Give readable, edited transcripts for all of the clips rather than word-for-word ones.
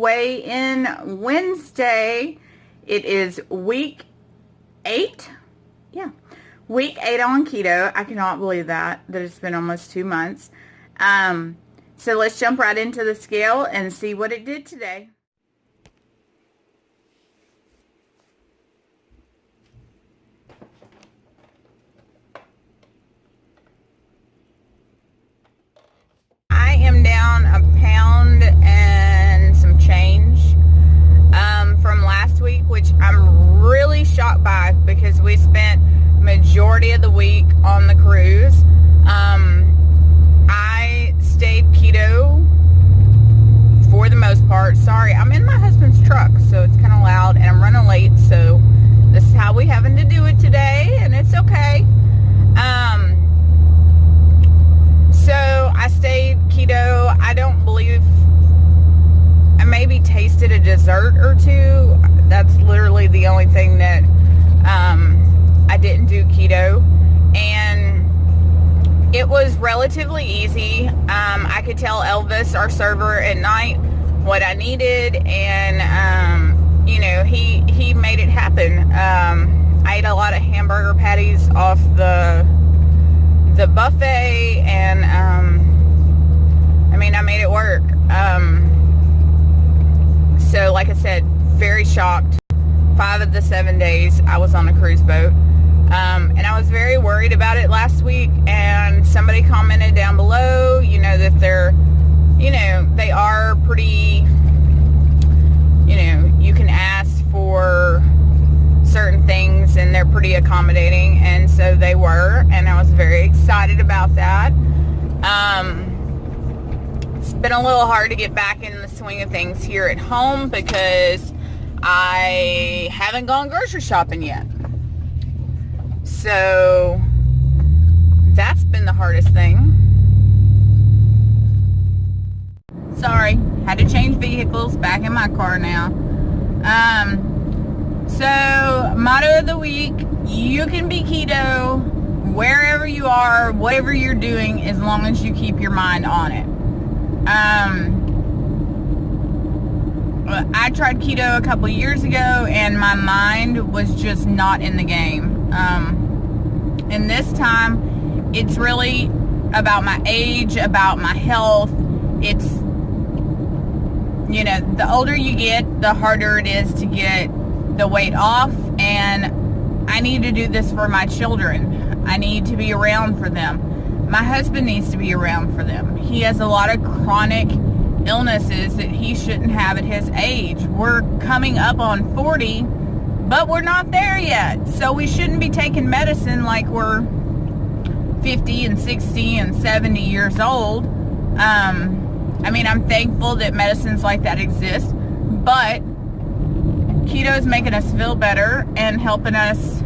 weigh-in Wednesday. It is week 8. Yeah, week 8 on keto. I cannot believe that it's been almost 2 months. So let's jump right into the scale and see what it did today. I am down a pound and some change from last week, which I'm really shocked by because we spent majority of the week on the cruise. I stayed keto for the most part. Sorry, I'm in my husband's truck, so it's kind of loud and I'm running late, so this is how we having to do it today, and it's okay. So I stayed keto. I don't believe I maybe tasted a dessert or two. That's literally the only thing that I didn't do keto, and it was relatively easy. I could tell Elvis, our server at night, what I needed, and you know, he made it happen. I ate a lot of hamburger patties off the buffet, and I mean, I made it work. So like I said, very shocked. 5 of the 7 days I was on a cruise boat, and I was very worried about it last week, and somebody commented down below, you know, that they're, you know, they are pretty, you know, you can ask for certain things and they're pretty accommodating, and so they were, and I was very excited about that. It's been a little hard to get back in the swing of things here at home because I haven't gone grocery shopping yet. So that's been the hardest thing. Sorry, had to change vehicles, back in my car now. So motto of the week: you can be keto wherever you are, whatever you're doing, as long as you keep your mind on it. I tried keto a couple years ago and my mind was just not in the game. And this time it's really about my age, about my health. It's, you know, the older you get, the harder it is to get the weight off, and I need to do this for my children. I need to be around for them. My husband needs to be around for them. He has a lot of chronic illnesses that he shouldn't have at his age. We're coming up on 40, but we're not there yet. So we shouldn't be taking medicine like we're 50 and 60 and 70 years old. I mean, I'm thankful that medicines like that exist, but keto is making us feel better and helping us,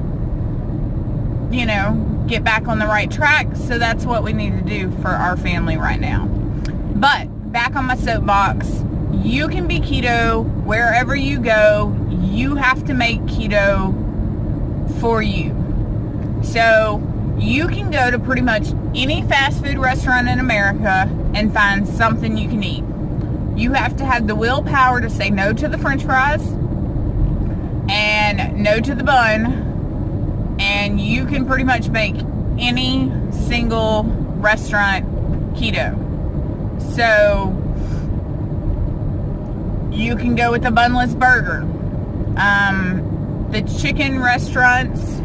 you know, get back on the right track. So that's what we need to do for our family right now. But back on my soapbox, you can be keto wherever you go. You have to make keto for you. So you can go to pretty much any fast food restaurant in America and find something you can eat. You have to have the willpower to say no to the French fries and no to the bun, and you can pretty much make any single restaurant keto. So you can go with a bunless burger. The chicken restaurants,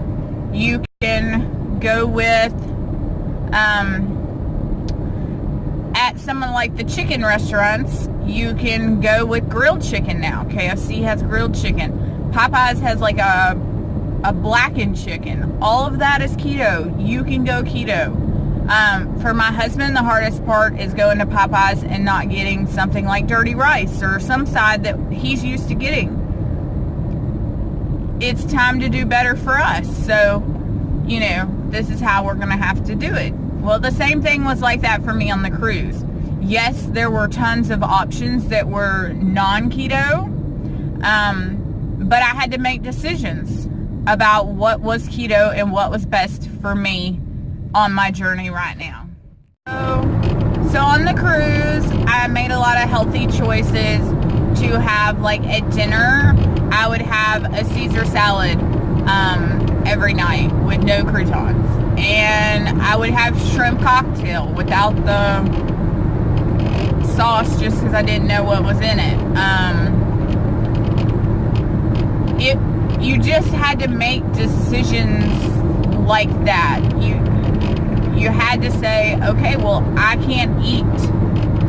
you can go with at some of like the chicken restaurants, you can go with grilled chicken now. KFC has grilled chicken. Popeyes has like a blackened chicken. All of that is keto. You can go keto. For my husband, the hardest part is going to Popeyes and not getting something like dirty rice or some side that he's used to getting. It's time to do better for us. So, you know, this is how we're going to have to do it. Well, the same thing was like that for me on the cruise. Yes, there were tons of options that were non-keto, but I had to make decisions about what was keto and what was best for me on my journey right now. So on the cruise, I made a lot of healthy choices. to have like at dinner, I would have a Caesar salad every night with no croutons. And I would have shrimp cocktail without the sauce just because I didn't know what was in it. You just had to make decisions like that. You had to say, okay, well, I can't eat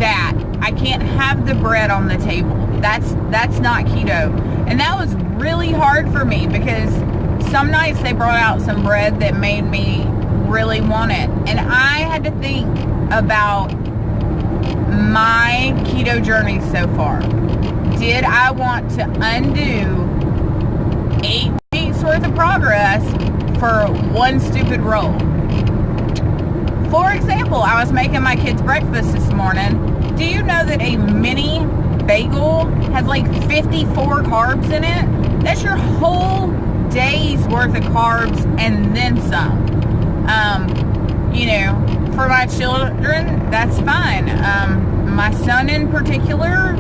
that. I can't have the bread on the table. That's not keto. And that was really hard for me because some nights they brought out some bread that made me really want it. And I had to think about my keto journey so far. Did I want to undo 8 weeks worth of progress for one stupid roll? For example, I was making my kids breakfast this morning. Do you know that a mini bagel has like 54 carbs in it? That's your whole day's worth of carbs and then some. For my children, that's fine. My son in particular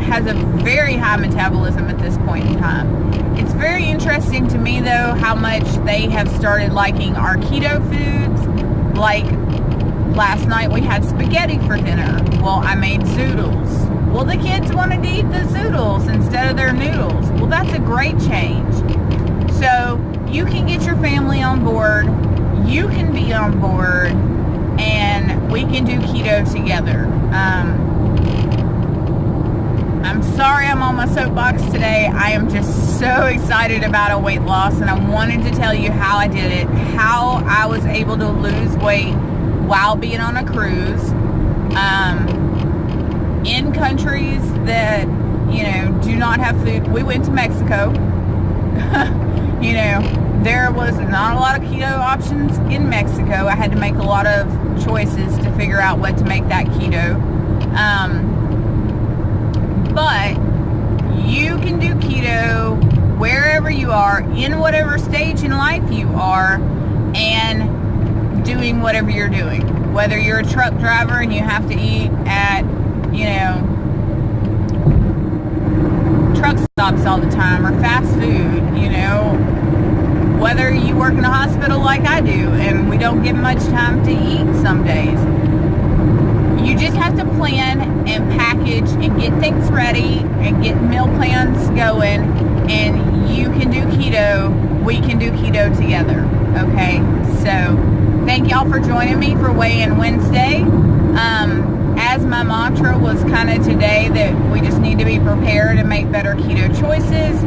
has a very high metabolism at this point in time. It's very interesting to me though how much they have started liking our keto foods. Like last night we had spaghetti for dinner. Well, I made zoodles. Well, the kids wanted to eat the zoodles instead of their noodles. Well, that's a great change. So you can get your family on board, you can be on board, and we can do keto together. I'm sorry I'm on my soapbox today. I am just so excited about a weight loss, and I wanted to tell you how I did it, how I was able to lose weight while being on a cruise, in countries that, do not have food. We went to Mexico. There was not a lot of keto options in Mexico. I had to make a lot of choices to figure out what to make that keto. But you can do keto wherever you are, in whatever stage in life you are, and doing whatever you're doing. Whether you're a truck driver and you have to eat at, truck stops all the time, or fast food, whether you work in a hospital like I do and we don't get much time to eat some days. You just have to plan and package and get things ready and get meal plans going, and you can do keto. We can do keto together. Okay, so thank y'all for joining me for Weigh-In Wednesday. As my mantra was kind of today, that we just need to be prepared and make better keto choices.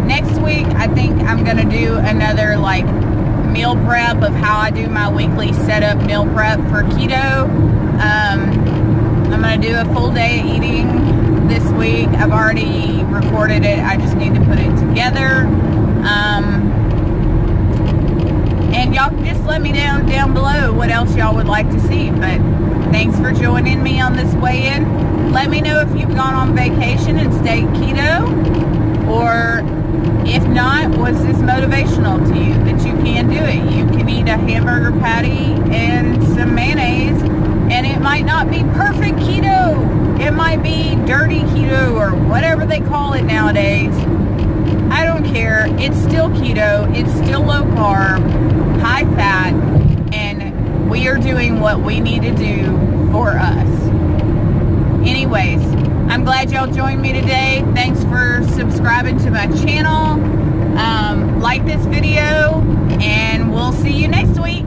Next week, I think I'm going to do another meal prep of how I do my weekly setup meal prep for keto. I'm going to do a full day of eating this week. I've already recorded it. I just need to put it together. And y'all can just let me know down below what else y'all would like to see. But thanks for joining me on this weigh-in. Let me know if you've gone on vacation and stayed keto, or if not, was this motivational to you that you can do it? You can eat a hamburger patty and some mayonnaise, and it might not be perfect keto. It might be dirty keto, or whatever they call it nowadays. I don't care. It's still keto. It's still low carb, high fat, and we are doing what we need to do for us. Anyways, I'm glad y'all joined me today. Thanks for subscribing to my channel. Like this video, and we'll see you next week.